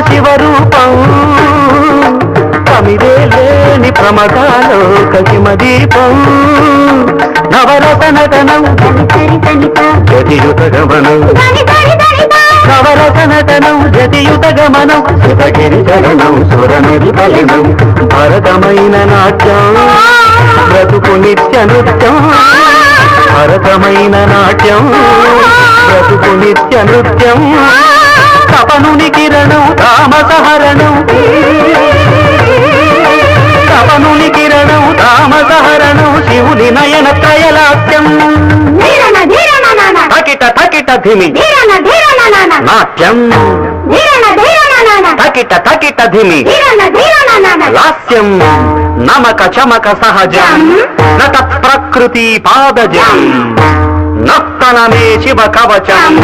శివరూపం కమిదే లేని ప్రమదాలో కసిమదీపం నవరసనటనం జతియుత గమనం నవరసనటనం జతియుత గమనం శివగిరి చరణం సురనది ఫలినం భరతమైన నాట్యం బ్రతుకు నిత్య నృత్యం భరతమైన నాట్యం బ్రతుకు నిత్య నృత్యం తపనుని కిరణం తామసహరణం తపనుని కిరణం తామసహరణం శివుని నయన త్రయలాస్యం తకిట తకిట ధిమి నాట్యం తకిట తకిట ధిమి లాస్యం నమక చమక సహజం నట ప్రకృతి పాదజం నర్తనమే శివ కవచం